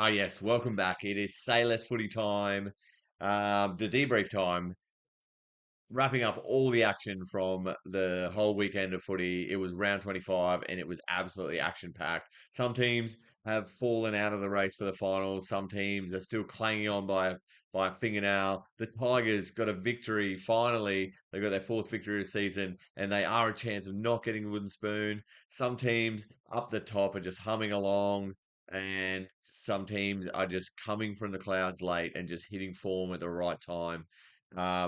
Yes, welcome back. It is Say Less Footy time, the debrief time, wrapping up all the action from the whole weekend of footy. It was round 25 and it was absolutely action packed. Some teams have fallen out of the race for the finals. Some teams are still clinging on by a fingernail. The Tigers got a victory finally. They got their fourth victory of the season and they are a chance of not getting the wooden spoon. Some teams up the top are just humming along. And some teams are just coming from the clouds late and just hitting form at the right time.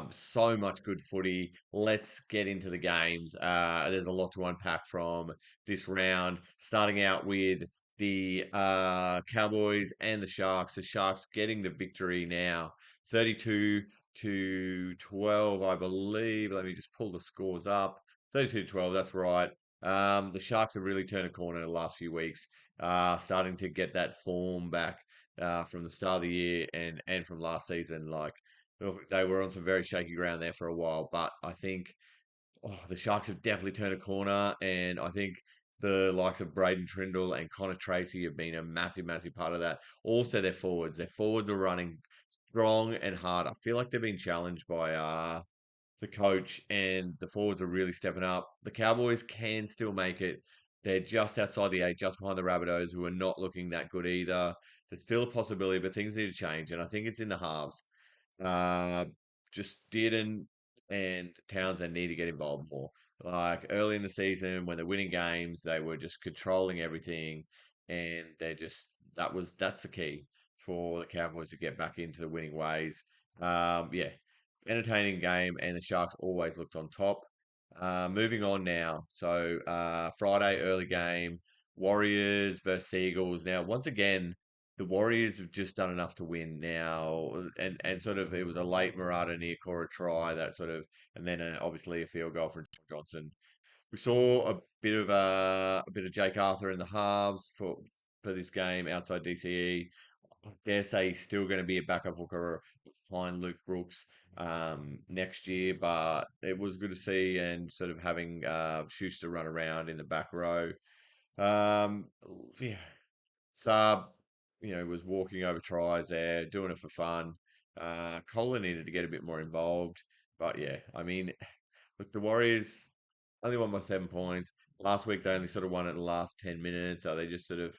So much good footy. Let's get into the games. There's a lot to unpack from this round, starting out with the Cowboys and the Sharks. The Sharks getting the victory now, 32 to 12, I believe. Let me just pull the scores up. 32 to 12, that's right. The Sharks have really turned a corner in the last few weeks, starting to get that form back from the start of the year and from last season. Look, they were on some very shaky ground there for a while, but I think the Sharks have definitely turned a corner, and I think the likes of Braden Trindle and Connor Tracy have been a massive, massive part of that. Also, their forwards. Their forwards are running strong and hard. I feel like they've been challenged by the coach, and the forwards are really stepping up. The Cowboys can still make it. They're just outside the eight, just behind the Rabbitohs, who are not looking that good either. There's still a possibility, but things need to change, and I think it's in the halves. Uh, just Dearden and Townsend need to get involved more. Like early in the season, when they're winning games, they were just controlling everything, and that's the key for the Cowboys to get back into the winning ways. Yeah, entertaining game, and the Sharks always looked on top. Moving on now. Friday early game, Warriors versus Seagulls. Now, once again, the Warriors have just done enough to win now, and sort of it was a late Murata Niokora try that sort of, and then obviously a field goal for Johnson. We saw a bit of Jake Arthur in the halves for this game outside DCE. I dare say he's still going to be a backup hooker behind Luke Brooks next year, but it was good to see and sort of having Schuster run around in the back row. Um, yeah, Saab, was walking over tries there, doing it for fun. Kohler needed to get a bit more involved, but yeah, I mean, look, the Warriors only won by 7 points. Last week they only sort of won it the last 10 minutes. Are they just sort of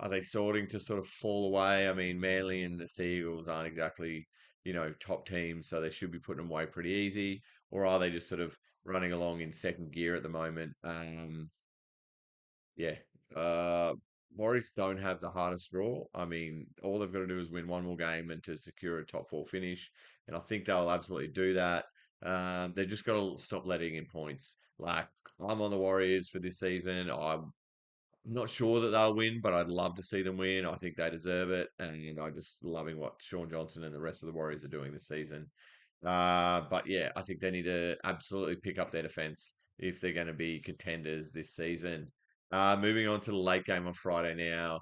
are they starting to sort of fall away? I mean, Manly and the Seagulls aren't exactly, top teams, so they should be putting them away pretty easy. Or are they just sort of running along in second gear at the moment? Yeah. Uh, Warriors don't have the hardest draw. I mean, all they've got to do is win one more game and to secure a top four finish, and I think they'll absolutely do that. They've just got to stop letting in points. Like I'm on the Warriors for this season. I'm not sure that they'll win, but I'd love to see them win. I think they deserve it, and I just loving what Sean Johnson and the rest of the Warriors are doing this season. But yeah, I think they need to absolutely pick up their defense if they're going to be contenders this season. Moving on to the late game on Friday now.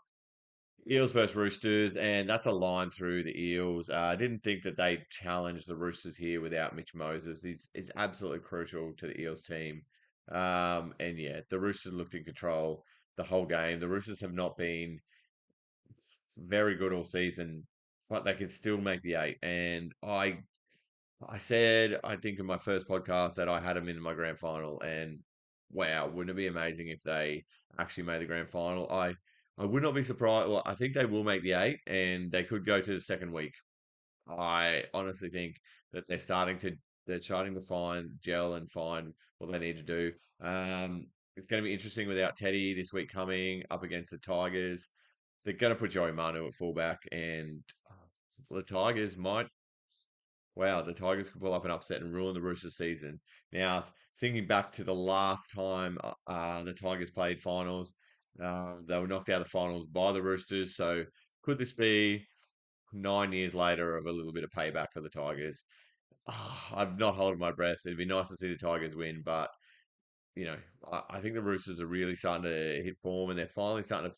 Eels versus Roosters, and that's a line through the Eels. I didn't think that they challenged the Roosters here without Mitch Moses. It's absolutely crucial to the Eels team. And yeah, the Roosters looked in control the whole game. The Roosters have not been very good all season, but they can still make the eight. And I said, I think in my first podcast that I had them in my grand final, and wow, wouldn't it be amazing if they actually made the grand final? I would not be surprised. Well, I think they will make the eight, and they could go to the second week. I honestly think that they're starting to find gel and find what they need to do. It's going to be interesting without Teddy this week coming up against the Tigers. They're going to put Joey Manu at fullback, and the Tigers might. Wow, the Tigers could pull up an upset and ruin the Roosters season. Now, thinking back to the last time the Tigers played finals, they were knocked out of the finals by the Roosters. So, could this be 9 years later of a little bit of payback for the Tigers? I'm not holding my breath. It'd be nice to see the Tigers win, but you know, I think the Roosters are really starting to hit form, and they're finally starting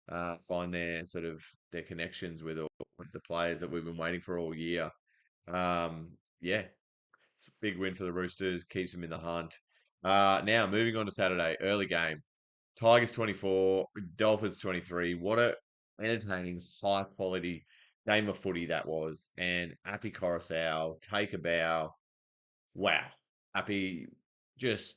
to find their sort of their connections with the players that we've been waiting for all year. Yeah, it's a big win for the Roosters, keeps them in the hunt. Now, moving on to Saturday, early game. Tigers 24, Dolphins 23. What a entertaining, high quality game of footy that was. And Appy Coruscant, take a bow. Wow. Appy just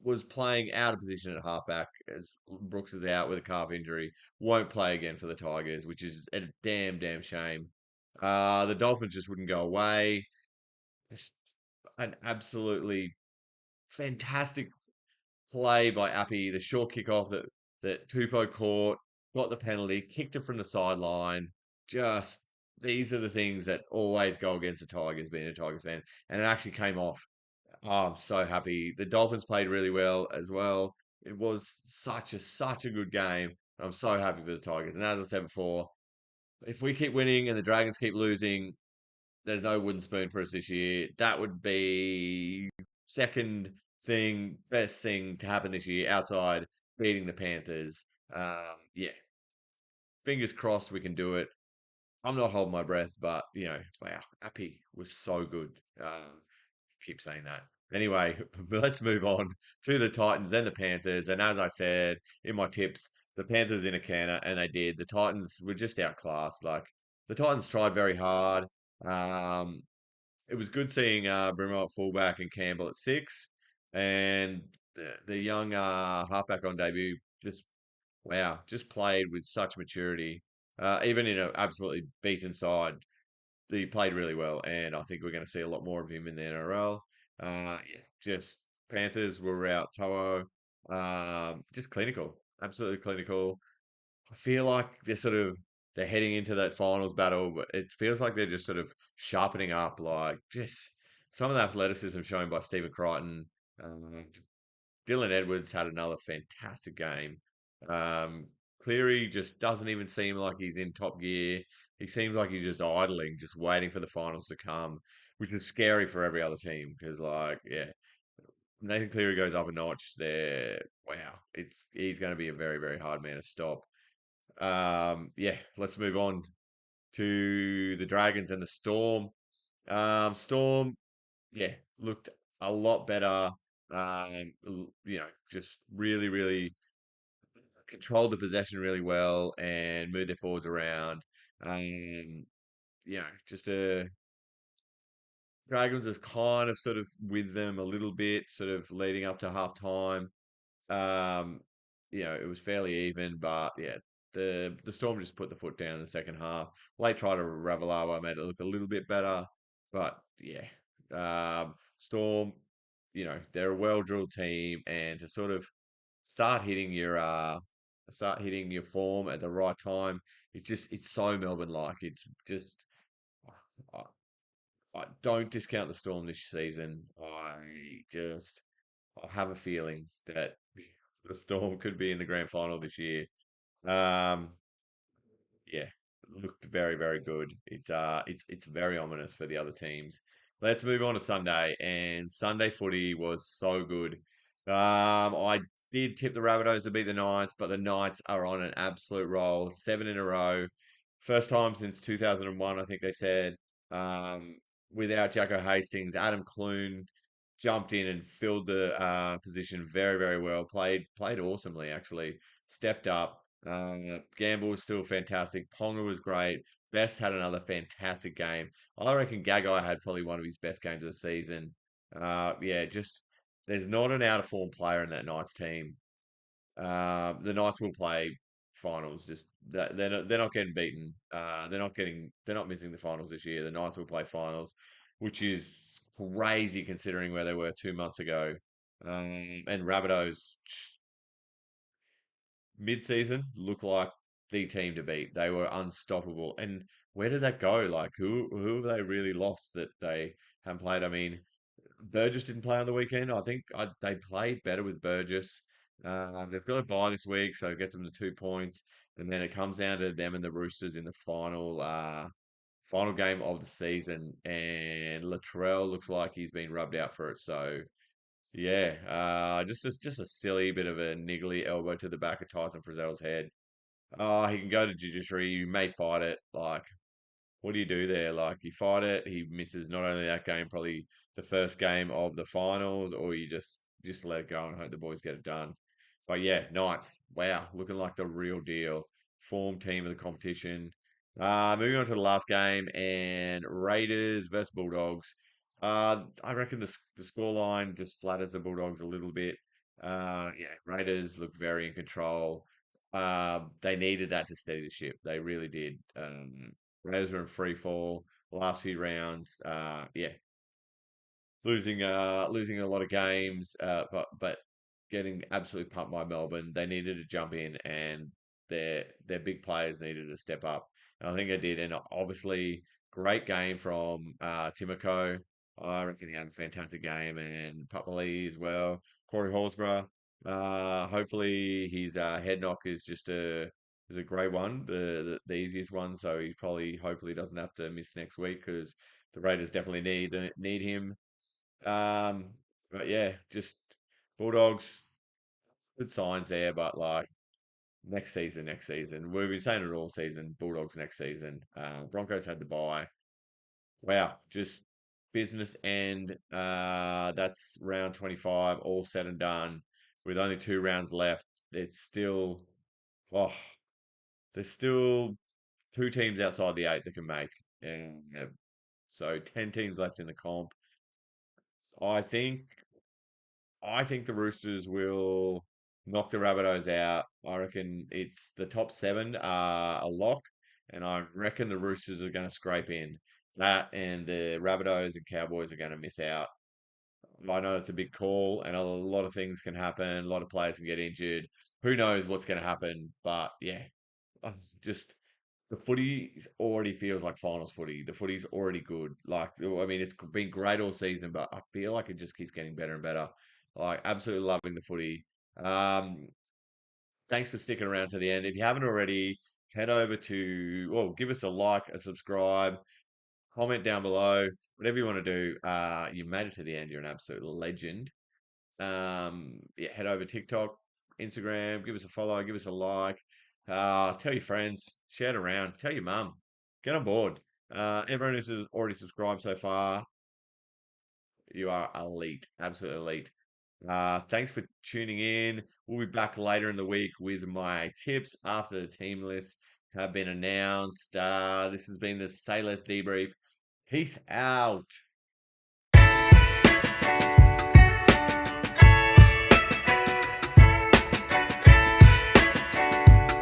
was playing out of position at halfback as Brooks is out with a calf injury. Won't play again for the Tigers, which is a damn shame. The Dolphins just wouldn't go away. Just an absolutely fantastic play by Appy, the short kickoff that Tupou caught, got the penalty, kicked it from the sideline. Just these are the things that always go against the Tigers, being a Tigers fan, and it actually came off. Oh, I'm so happy. The Dolphins played really well as well. It was such a good game. I'm so happy for the Tigers. And as I said before, if we keep winning and the Dragons keep losing, there's no wooden spoon for us this year. That would be second best thing to happen this year outside beating the Panthers. Yeah, fingers crossed we can do it. I'm not holding my breath, but wow, Appy was so good. Keep saying that. Anyway, let's move on to the Titans and the Panthers. And as I said in my tips, the Panthers in a canner, and they did. The Titans were just outclassed. Like the Titans tried very hard. Um, it was good seeing Brimo at fullback and Campbell at six, and the young halfback on debut just wow, just played with such maturity. Even in an absolutely beaten side, he played really well, and I think we're going to see a lot more of him in the NRL. Yeah, just Panthers were out Toa, just clinical, absolutely clinical. I feel like they're heading into that finals battle, but it feels like they're just sort of sharpening up, like just some of the athleticism shown by Stephen Crichton. Um, Dylan Edwards had another fantastic game. Um, Cleary just doesn't even seem like he's in top gear. He seems like he's just idling, just waiting for the finals to come, which is scary for every other team because, like, yeah, Nathan Cleary goes up a notch. There, wow, he's going to be a very hard man to stop. Yeah, let's move on to the Dragons and the Storm. Storm, yeah, looked a lot better. Just really controlled the possession really well and moved their forwards around. Just Dragons is kind of sort of with them a little bit, sort of leading up to half time. Um, it was fairly even, but yeah, the Storm just put the foot down in the second half. Late try to Ravalawa made it look a little bit better, but yeah, Storm, they're a well drilled team, and to sort of start hitting your form at the right time, it's so Melbourne like. It's just I, I don't discount the Storm this season. I have a feeling that the Storm could be in the grand final this year. Um, yeah, looked very good. It's very ominous for the other teams. Let's move on to Sunday, and Sunday footy was so good. I did tip the Rabbitohs to beat the Knights, but the Knights are on an absolute roll, seven in a row, first time since 2001, I think they said. Um, Without Jacko Hastings, Adam Clune jumped in and filled the position very well. Played awesomely, actually. Stepped up. Gamble was still fantastic. Ponga was great. Best had another fantastic game. I reckon Gagai had probably one of his best games of the season. Yeah, just there's not an out of form player in that Knights team. The Knights will play finals. Just they're not getting beaten. They're not missing the finals this year. The Knights will play finals, which is crazy considering where they were 2 months ago. And Rabbitohs mid-season look like the team to beat. They were unstoppable. And where did that go? Like who have they really lost that they haven't played? I mean, Burgess didn't play on the weekend. I think they played better with Burgess. They've got a bye this week, so it gets them to 2 points, and then it comes down to them and the Roosters in the final game of the season. And Latrell looks like he's been rubbed out for it. So yeah, just a silly bit of a niggly elbow to the back of Tyson Frizzell's head. Oh, he can go to judiciary. You may fight it. Like, what do you do there? Like, you fight it. He misses not only that game, probably the first game of the finals, or you just let it go and hope the boys get it done. But yeah, Knights, wow, looking like the real deal. Form team of the competition. Moving on to the last game and Raiders versus Bulldogs. I reckon the scoreline just flatters the Bulldogs a little bit. Yeah, Raiders look very in control. They needed that to steady the ship. They really did. Raiders were in free fall last few rounds. Yeah, losing a lot of games, but getting absolutely pumped by Melbourne. They needed to jump in, and their big players needed to step up. And I think they did. And obviously, great game from Timoko. I reckon he had a fantastic game, and Papali as well. Corey Horsburgh. Hopefully, his head knock is a great one, the easiest one. So he probably hopefully doesn't have to miss next week because the Raiders definitely need him. Um, but yeah, just Bulldogs, good signs there, but like next season. We've been saying it all season, Bulldogs next season. Broncos had to buy. Wow, just business end. That's round 25, all said and done. With only 2 rounds left, it's still, oh, there's still 2 teams outside the 8 that can make. And so 10 teams left in the comp. I think I think the Roosters will knock the Rabbitohs out. I reckon it's the top 7 are a lock, and I reckon the Roosters are going to scrape in. That and the Rabbitohs and Cowboys are going to miss out. I know it's a big call, and a lot of things can happen. A lot of players can get injured. Who knows what's going to happen? But yeah, just the footy already feels like finals footy. The footy's already good. Like, I mean, it's been great all season, but I feel like it just keeps getting better and better. Like, absolutely loving the footy. Um, Thanks for sticking around to the end. If you haven't already, head over to, well, give us a like, a subscribe, comment down below, whatever you want to do. You made it to the end. You're an absolute legend. Yeah, head over TikTok, Instagram, give us a follow, give us a like. Tell your friends, share it around, tell your mum, get on board. Everyone who's already subscribed so far, you are elite, absolutely elite. Thanks for tuning in. We'll be back later in the week with my tips after the team lists have been announced. This has been the Say Less Debrief. Peace out.